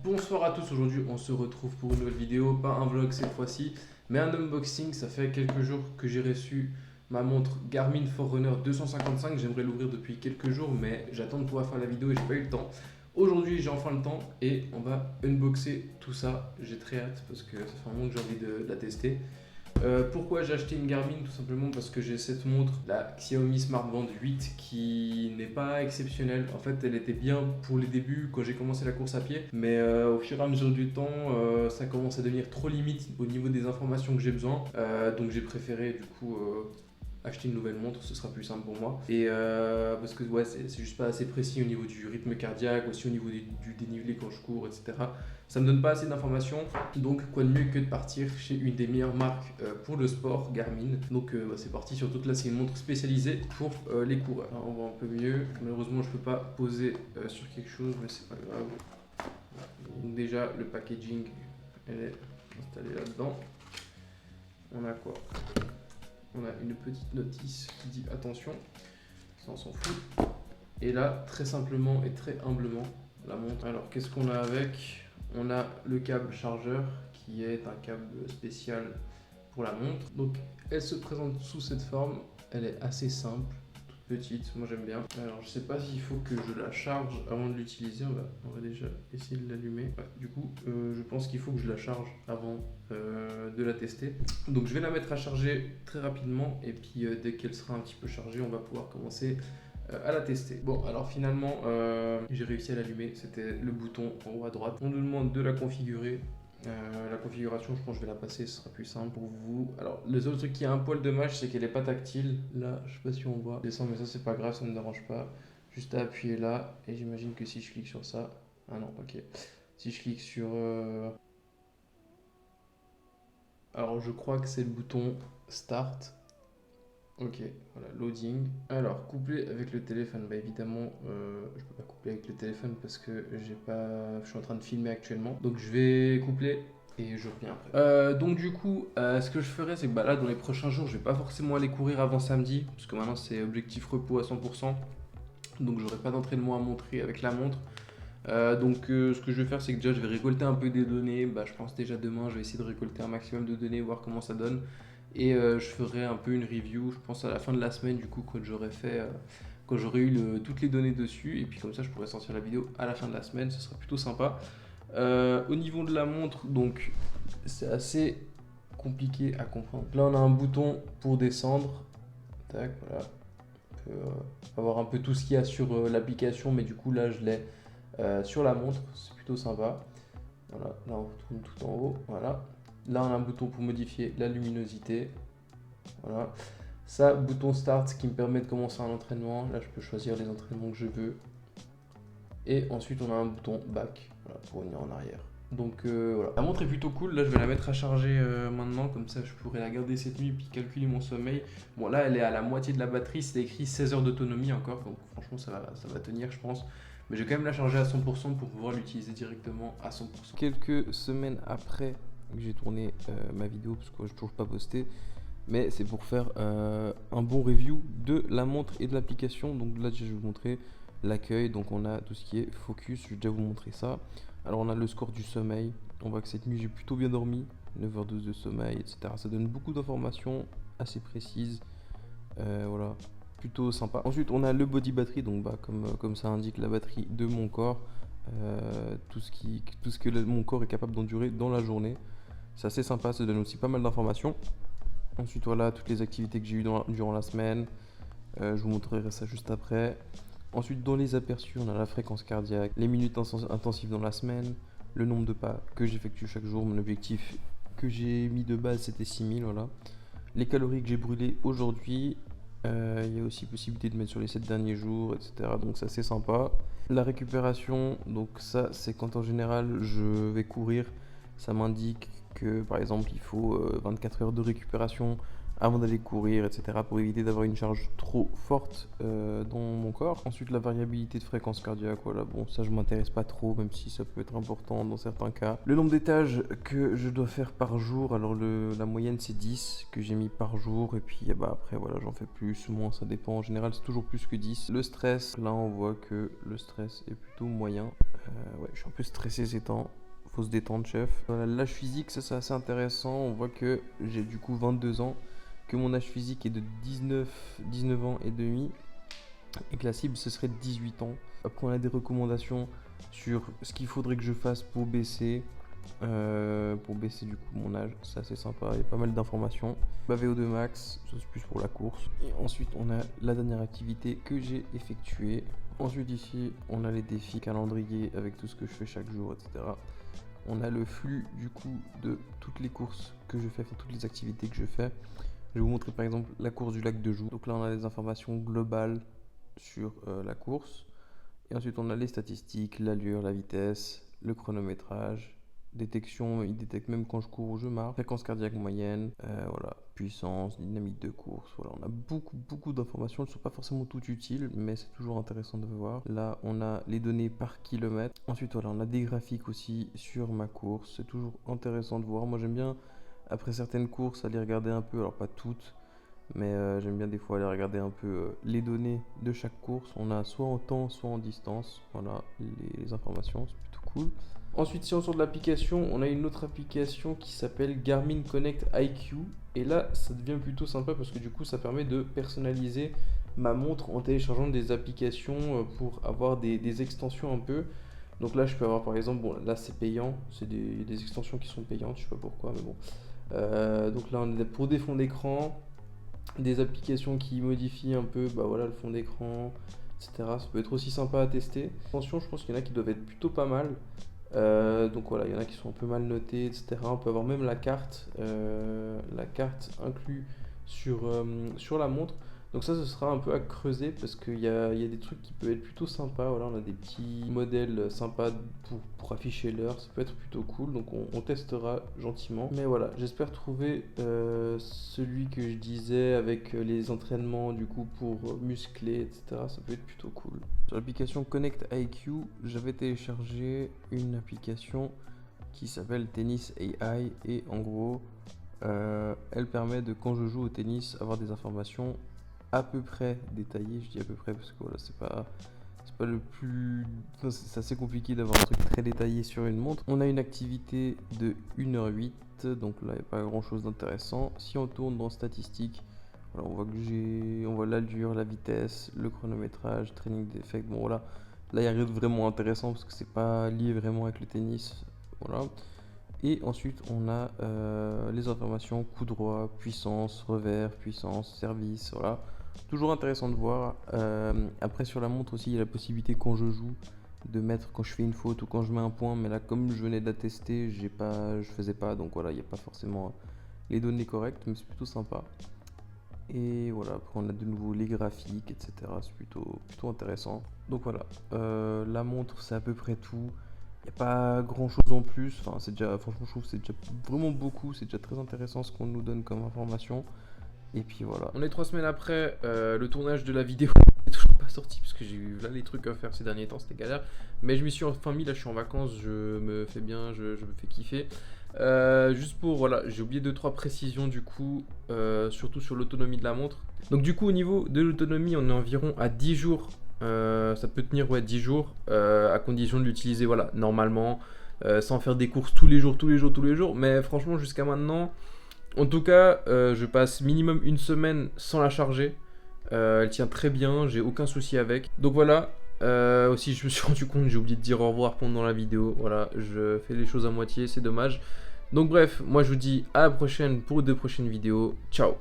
Bonsoir à tous, aujourd'hui on se retrouve pour une nouvelle vidéo, pas un vlog cette fois-ci, mais un unboxing. Ça fait quelques jours que j'ai reçu ma montre Garmin Forerunner 255, j'aimerais l'ouvrir depuis quelques jours mais j'attends de pouvoir faire la vidéo et j'ai pas eu le temps. Aujourd'hui j'ai enfin le temps et on va unboxer tout ça, j'ai très hâte parce que ça fait un moment que j'ai envie de la tester. Pourquoi j'ai acheté une Garmin? Tout simplement parce que j'ai cette montre, la Xiaomi Smartband 8, qui n'est pas exceptionnelle. En fait, elle était bien pour les débuts quand j'ai commencé la course à pied, mais au fur et à mesure du temps, ça commence à devenir trop limite au niveau des informations que j'ai besoin. Donc j'ai préféré du coup acheter une nouvelle montre, ce sera plus simple pour moi. Et parce que ouais, c'est juste pas assez précis au niveau du rythme cardiaque, aussi au niveau du dénivelé quand je cours, etc. Ça me donne pas assez d'informations, donc quoi de mieux que de partir chez une des meilleures marques pour le sport, Garmin. Donc c'est parti, surtout que là c'est une montre spécialisée pour les coureurs. Alors, on voit un peu mieux, malheureusement je peux pas poser sur quelque chose, mais c'est pas grave. Donc déjà le packaging, elle est installée là-dedans. On a quoi? On a une petite notice qui dit attention, ça on s'en fout. Et là, très simplement et très humblement, la montre. Alors qu'est-ce qu'on a avec? On a le câble chargeur qui est un câble spécial pour la montre. Donc elle se présente sous cette forme, elle est assez simple, toute petite, moi j'aime bien. Alors je sais pas s'il faut que je la charge avant de l'utiliser, on va déjà essayer de l'allumer. Ouais, du coup je pense qu'il faut que je la charge avant de la tester. Donc je vais la mettre à charger très rapidement et puis dès qu'elle sera un petit peu chargée, on va pouvoir commencer à la tester. Bon, alors finalement, j'ai réussi à l'allumer. C'était le bouton en haut à droite. On nous demande de la configurer. La configuration, je pense que je vais la passer, ce sera plus simple pour vous. Alors, le seul truc qui est un poil dommage, c'est qu'elle n'est pas tactile. Là, je sais pas si on voit. Descend, mais ça, c'est pas grave, ça ne me dérange pas. Juste à appuyer là. Et j'imagine que si je clique sur ça. Ah non, ok. Si je clique sur. Alors, je crois que c'est le bouton Start. Ok, voilà, loading. Alors, couplé avec le téléphone, bah évidemment, je peux pas coupler avec le téléphone parce que je suis en train de filmer actuellement. Donc je vais coupler et je reviens après. Donc du coup, ce que je ferai, c'est que bah, là, dans les prochains jours, je vais pas forcément aller courir avant samedi parce que maintenant c'est objectif repos à 100%. Donc j'aurai pas d'entraînement à montrer avec la montre. Ce que je vais faire, c'est que déjà je vais récolter un peu des données. Bah, je pense déjà demain, je vais essayer de récolter un maximum de données, voir comment ça donne. Et je ferai un peu une review, je pense à la fin de la semaine, du coup, quand j'aurai eu toutes les données dessus. Et puis comme ça, je pourrai sortir la vidéo à la fin de la semaine, ce sera plutôt sympa. Au niveau de la montre, donc c'est assez compliqué à comprendre. Là, on a un bouton pour descendre. Tac, voilà. On peut avoir un peu tout ce qu'il y a sur l'application, mais du coup, là, je l'ai sur la montre, c'est plutôt sympa. Voilà, là on retourne tout en haut, voilà. Là on a un bouton pour modifier la luminosité. Voilà. Ça, bouton start qui me permet de commencer un entraînement. Là je peux choisir les entraînements que je veux. Et ensuite on a un bouton back, voilà, pour revenir en arrière. Donc voilà. La montre est plutôt cool, là je vais la mettre à charger maintenant, comme ça je pourrais la garder cette nuit puis calculer mon sommeil. Bon là elle est à la moitié de la batterie, c'est écrit 16 heures d'autonomie encore, donc franchement ça va tenir je pense. Mais je vais quand même la charger à 100% pour pouvoir l'utiliser directement à 100%. Quelques semaines après que j'ai tourné ma vidéo, parce que je n'ai toujours pas posté, mais c'est pour faire un bon review de la montre et de l'application. Donc là, je vais vous montrer l'accueil. Donc on a tout ce qui est focus, je vais déjà vous montrer ça. Alors on a le score du sommeil. On voit que cette nuit, j'ai plutôt bien dormi, 9h12 de sommeil, etc. Ça donne beaucoup d'informations assez précises. Voilà, plutôt sympa. Ensuite, on a le body battery, donc comme ça indique la batterie de mon corps, tout ce que mon corps est capable d'endurer dans la journée. C'est assez sympa, ça donne aussi pas mal d'informations. Ensuite, voilà, toutes les activités que j'ai eues durant la semaine. Je vous montrerai ça juste après. Ensuite, dans les aperçus, on a la fréquence cardiaque, les minutes intensives dans la semaine, le nombre de pas que j'effectue chaque jour. Mon objectif que j'ai mis de base, c'était 6000, voilà. Les calories que j'ai brûlées aujourd'hui. Il y a aussi possibilité de mettre sur les 7 derniers jours, etc. Donc ça c'est sympa. La récupération, donc ça c'est quand en général je vais courir. Ça m'indique que par exemple il faut 24 heures de récupération avant d'aller courir, etc. pour éviter d'avoir une charge trop forte dans mon corps. Ensuite, la variabilité de fréquence cardiaque, voilà, bon, ça je m'intéresse pas trop, même si ça peut être important dans certains cas. Le nombre d'étages que je dois faire par jour, alors la moyenne c'est 10 que j'ai mis par jour, et puis bah, après, voilà, j'en fais plus, moins, ça dépend. En général, c'est toujours plus que 10. Le stress, là, on voit que le stress est plutôt moyen. Ouais, je suis un peu stressé ces temps. Faut se détendre, chef. Voilà, l'âge physique, ça c'est assez intéressant. On voit que j'ai du coup 22 ans, que mon âge physique est de 19 ans et demi, et que la cible ce serait 18 ans. Après, on a des recommandations sur ce qu'il faudrait que je fasse pour baisser du coup mon âge. C'est assez sympa, il y a pas mal d'informations. Ma VO2 max, ça c'est plus pour la course. Et ensuite, on a la dernière activité que j'ai effectuée. Ensuite, ici, on a les défis calendrier avec tout ce que je fais chaque jour, etc. On a le flux du coup de toutes les courses que je fais, enfin toutes les activités que je fais. Je vais vous montrer par exemple la course du lac de Joux. Donc là, on a des informations globales sur la course. Et ensuite, on a les statistiques, l'allure, la vitesse, le chronométrage, détection, il détecte même quand je cours ou je marche, fréquence cardiaque moyenne, voilà, puissance, dynamique de course. Voilà, on a beaucoup d'informations. Elles ne sont pas forcément toutes utiles, mais c'est toujours intéressant de voir. Là, on a les données par kilomètre. Ensuite, voilà, on a des graphiques aussi sur ma course. C'est toujours intéressant de voir. Moi, j'aime bien, après certaines courses, aller regarder un peu, alors pas toutes, mais j'aime bien des fois aller regarder un peu les données de chaque course. On a soit en temps, soit en distance. Voilà les informations, c'est plutôt cool. Ensuite, si on sort de l'application, on a une autre application qui s'appelle Garmin Connect IQ. Et là, ça devient plutôt sympa parce que du coup, ça permet de personnaliser ma montre en téléchargeant des applications pour avoir des extensions un peu. Donc là, je peux avoir par exemple, bon là c'est payant, c'est des extensions qui sont payantes, je sais pas pourquoi, mais bon. Donc là, on est pour des fonds d'écran, des applications qui modifient un peu bah voilà, le fond d'écran, etc. Ça peut être aussi sympa à tester. Attention, je pense qu'il y en a qui doivent être plutôt pas mal. Donc voilà, il y en a qui sont un peu mal notés, etc. On peut avoir même la carte inclue sur la montre. Donc ça, ce sera un peu à creuser parce qu'il y a des trucs qui peuvent être plutôt sympas. Voilà, on a des petits modèles sympas pour afficher l'heure. Ça peut être plutôt cool. Donc on testera gentiment. Mais voilà, j'espère trouver celui que je disais avec les entraînements du coup pour muscler, etc. Ça peut être plutôt cool. Sur l'application Connect IQ, j'avais téléchargé une application qui s'appelle Tennis AI et en gros, elle permet de, quand je joue au tennis, avoir des informations à peu près détaillées. Je dis à peu près parce que voilà, c'est pas le plus. Enfin, c'est assez compliqué d'avoir un truc très détaillé sur une montre. On a une activité de 1h08, donc là, il n'y a pas grand chose d'intéressant. Si on tourne dans statistiques, voilà, on voit l'allure, la vitesse, le chronométrage, training d'effect. Bon, voilà, là, il n'y a rien de vraiment intéressant parce que c'est pas lié vraiment avec le tennis. Voilà. Et ensuite, on a les informations coup droit, puissance, revers, puissance, service. Voilà. Toujours intéressant de voir. Après, sur la montre aussi, il y a la possibilité quand je joue de mettre quand je fais une faute ou quand je mets un point. Mais là, comme je venais de la tester, je faisais pas. Donc voilà, il n'y a pas forcément les données correctes, mais c'est plutôt sympa. Et voilà, après on a de nouveau les graphiques, etc. C'est plutôt intéressant. Donc voilà, la montre c'est à peu près tout. Il n'y a pas grand chose en plus. Enfin, c'est déjà, franchement, je trouve que c'est déjà vraiment beaucoup. C'est déjà très intéressant ce qu'on nous donne comme information. Et puis voilà. On est 3 semaines après le tournage de la vidéo. n'est toujours pas sorti parce que j'ai eu là les trucs à faire ces derniers temps, c'était galère. Mais je m'y suis enfin mis, là je suis en vacances, je me fais bien, je me fais kiffer. Juste pour, voilà, j'ai oublié 2-3 précisions du coup, surtout sur l'autonomie de la montre. Donc du coup au niveau de l'autonomie, on est environ à 10 jours. Ça peut tenir 10 jours, à condition de l'utiliser voilà, normalement, sans faire des courses tous les jours. Mais franchement jusqu'à maintenant, en tout cas, je passe minimum une semaine sans la charger. Elle tient très bien, j'ai aucun souci avec. Donc voilà, aussi je me suis rendu compte, j'ai oublié de dire au revoir pendant la vidéo. Voilà, je fais les choses à moitié, c'est dommage. Donc bref, moi je vous dis à la prochaine pour 2 prochaines vidéos. Ciao.